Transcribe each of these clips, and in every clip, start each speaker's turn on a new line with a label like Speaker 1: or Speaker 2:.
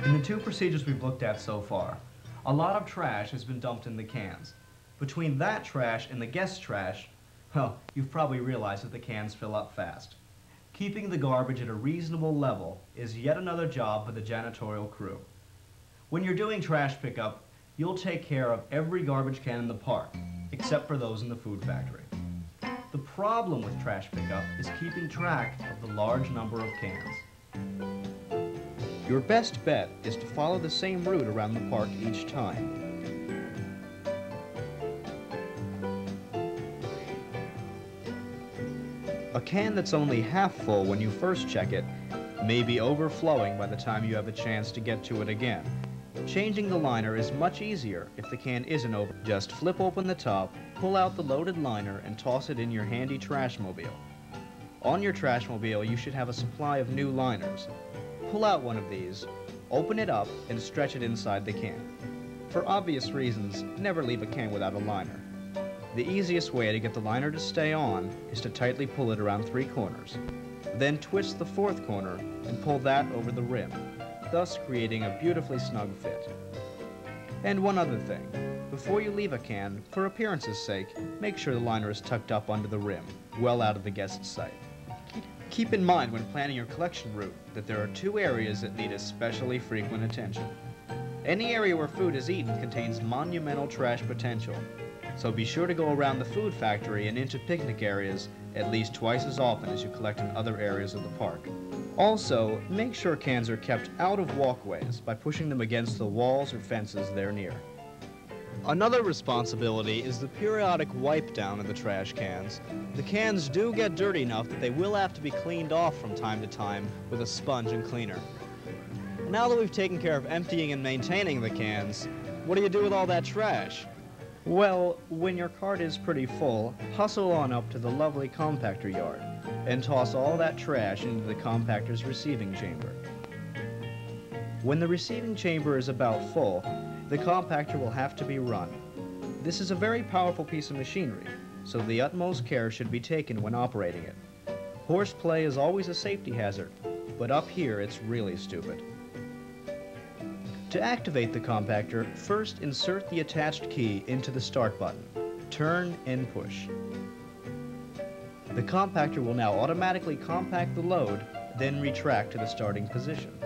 Speaker 1: In the two procedures we've looked at so far, a lot of trash has been dumped in the cans. Between that trash and the guest trash, well, you've probably realized that the cans fill up fast. Keeping the garbage at a reasonable level is yet another job for the janitorial crew. When you're doing trash pickup, you'll take care of every garbage can in the park, except for those in the food factory. The problem with trash pickup is keeping track of the large number of cans. Your best bet is to follow the same route around the park each time. A can that's only half full when you first check it may be overflowing by the time you have a chance to get to it again. Changing the liner is much easier if the can isn't over. Just flip open the top, pull out the loaded liner, and toss it in your handy Trashmobile. On your Trashmobile, you should have a supply of new liners. Pull out one of these, open it up, and stretch it inside the can. For obvious reasons, never leave a can without a liner. The easiest way to get the liner to stay on is to tightly pull it around 3 corners. Then twist the 4th corner and pull that over the rim, thus creating a beautifully snug fit. And one other thing, before you leave a can, for appearance's sake, make sure the liner is tucked up under the rim, well out of the guest's sight. Keep in mind when planning your collection route that there are 2 areas that need especially frequent attention. Any area where food is eaten contains monumental trash potential, so be sure to go around the food factory and into picnic areas at least twice as often as you collect in other areas of the park. Also, make sure cans are kept out of walkways by pushing them against the walls or fences they're near. Another responsibility is the periodic wipe down of the trash cans. The cans do get dirty enough that they will have to be cleaned off from time to time with a sponge and cleaner. Now that we've taken care of emptying and maintaining the cans, what do you do with all that trash? Well, when your cart is pretty full, hustle on up to the lovely compactor yard and toss all that trash into the compactor's receiving chamber. When the receiving chamber is about full, the compactor will have to be run. This is a very powerful piece of machinery, so the utmost care should be taken when operating it. Horseplay is always a safety hazard, but up here it's really stupid. To activate the compactor, first insert the attached key into the start button. Turn and push. The compactor will now automatically compact the load, then retract to the starting position.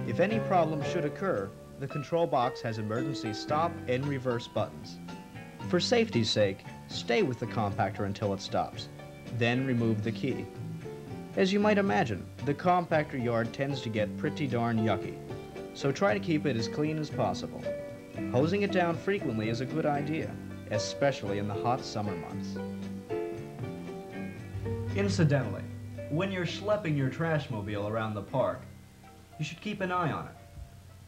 Speaker 1: If any problem should occur, the control box has emergency stop and reverse buttons. For safety's sake, stay with the compactor until it stops, then remove the key. As you might imagine, the compactor yard tends to get pretty darn yucky, so try to keep it as clean as possible. Hosing it down frequently is a good idea, especially in the hot summer months. Incidentally, when you're schlepping your Trashmobile around the park, you should keep an eye on it.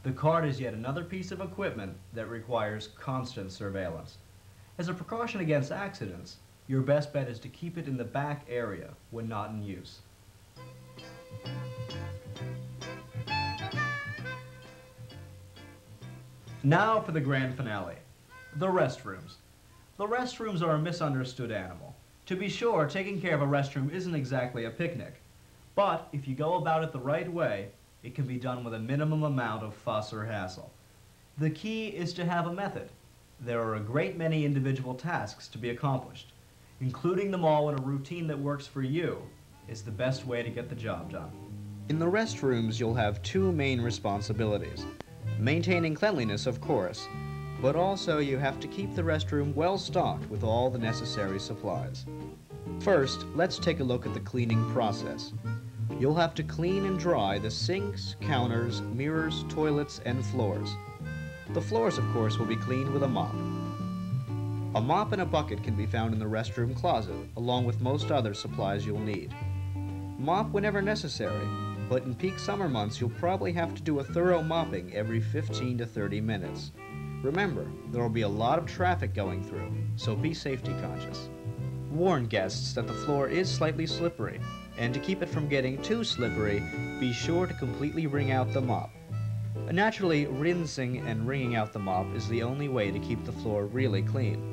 Speaker 1: The cart is yet another piece of equipment that requires constant surveillance. As a precaution against accidents, your best bet is to keep it in the back area when not in use. Now for the grand finale, the restrooms. The restrooms are a misunderstood animal. To be sure, taking care of a restroom isn't exactly a picnic, but if you go about it the right way, it can be done with a minimum amount of fuss or hassle. The key is to have a method. There are a great many individual tasks to be accomplished. Including them all in a routine that works for you is the best way to get the job done. In the restrooms, you'll have 2 main responsibilities. Maintaining cleanliness, of course, but also you have to keep the restroom well stocked with all the necessary supplies. First, let's take a look at the cleaning process. You'll have to clean and dry the sinks, counters, mirrors, toilets, and floors. The floors, of course, will be cleaned with a mop. A mop and a bucket can be found in the restroom closet, along with most other supplies you'll need. Mop whenever necessary, but in peak summer months you'll probably have to do a thorough mopping every 15 to 30 minutes. Remember, there will be a lot of traffic going through, so be safety conscious. Warn guests that the floor is slightly slippery, and to keep it from getting too slippery, be sure to completely wring out the mop. Naturally, rinsing and wringing out the mop is the only way to keep the floor really clean.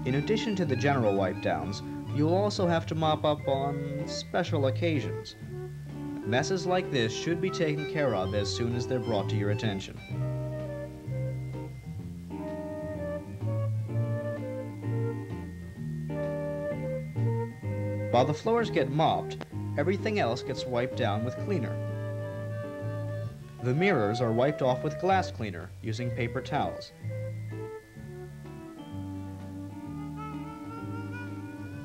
Speaker 1: In addition to the general wipe downs, You'll also have to mop up on special occasions. Messes like this should be taken care of as soon as they're brought to your attention. While the floors get mopped, everything else gets wiped down with cleaner. The mirrors are wiped off with glass cleaner using paper towels.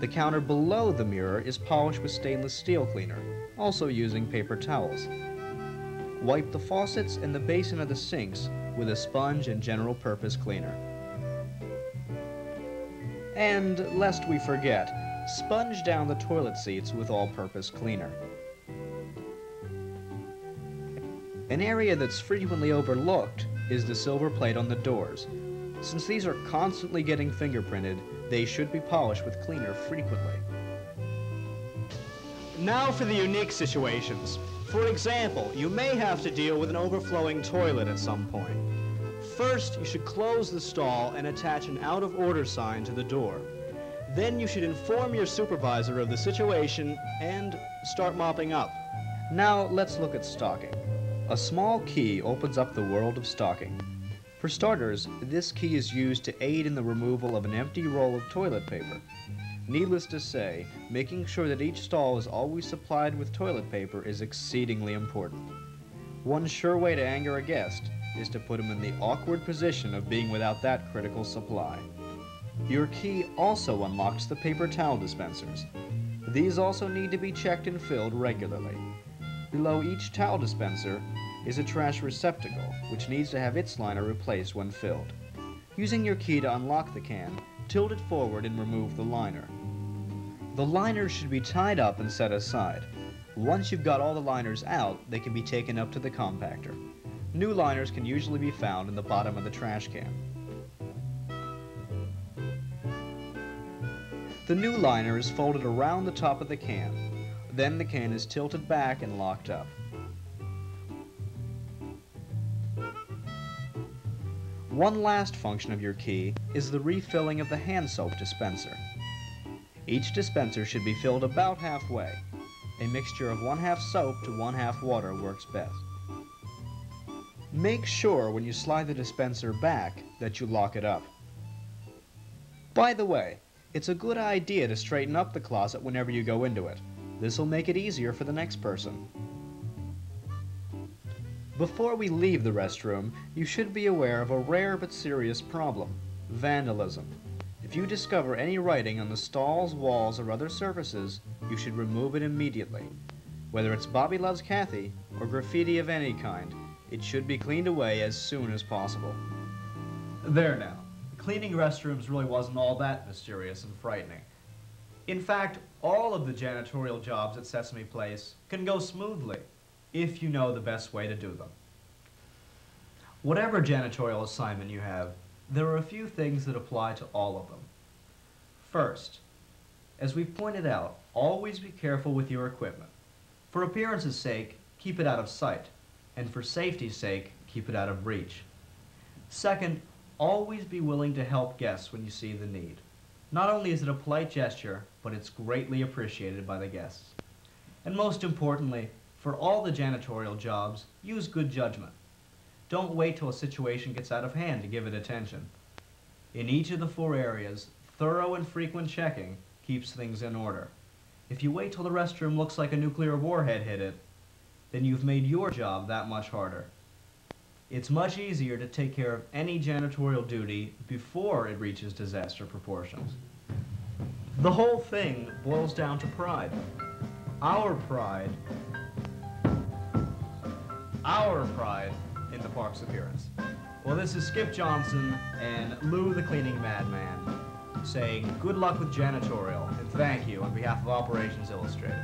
Speaker 1: The counter below the mirror is polished with stainless steel cleaner, also using paper towels. Wipe the faucets and the basin of the sinks with a sponge and general purpose cleaner. And lest we forget, sponge down the toilet seats with all-purpose cleaner. An area that's frequently overlooked is the silver plate on the doors. Since these are constantly getting fingerprinted, they should be polished with cleaner frequently. Now for the unique situations. For example, you may have to deal with an overflowing toilet at some point. First, you should close the stall and attach an out-of-order sign to the door. Then you should inform your supervisor of the situation and start mopping up. Now let's look at stocking. A small key opens up the world of stocking. For starters, this key is used to aid in the removal of an empty roll of toilet paper. Needless to say, making sure that each stall is always supplied with toilet paper is exceedingly important. One sure way to anger a guest is to put him in the awkward position of being without that critical supply. Your key also unlocks the paper towel dispensers. These also need to be checked and filled regularly. Below each towel dispenser is a trash receptacle, which needs to have its liner replaced when filled. Using your key to unlock the can, tilt it forward and remove the liner. The liners should be tied up and set aside. Once you've got all the liners out, they can be taken up to the compactor. New liners can usually be found in the bottom of the trash can. The new liner is folded around the top of the can. Then the can is tilted back and locked up. One last function of your key is the refilling of the hand soap dispenser. Each dispenser should be filled about halfway. A mixture of 1/2 soap to 1/2 water works best. Make sure when you slide the dispenser back that you lock it up. By the way, it's a good idea to straighten up the closet whenever you go into it. This will make it easier for the next person. Before we leave the restroom, you should be aware of a rare but serious problem: vandalism. If you discover any writing on the stalls, walls, or other surfaces, you should remove it immediately. Whether it's Bobby Loves Kathy or graffiti of any kind, it should be cleaned away as soon as possible. There now. Cleaning restrooms really wasn't all that mysterious and frightening. In fact, all of the janitorial jobs at Sesame Place can go smoothly if you know the best way to do them. Whatever janitorial assignment you have, there are a few things that apply to all of them. First, as we've pointed out, always be careful with your equipment. For appearance's sake, keep it out of sight, and for safety's sake, keep it out of reach. Second, always be willing to help guests when you see the need. Not only is it a polite gesture, but it's greatly appreciated by the guests. And most importantly, for all the janitorial jobs, use good judgment. Don't wait till a situation gets out of hand to give it attention. In each of the 4 areas, thorough and frequent checking keeps things in order. If you wait till the restroom looks like a nuclear warhead hit it, then you've made your job that much harder. It's much easier to take care of any janitorial duty before it reaches disaster proportions. The whole thing boils down to pride. Our pride in the park's appearance. Well, this is Skip Johnson and Lou the Cleaning Madman saying good luck with janitorial and thank you on behalf of Operations Illustrated.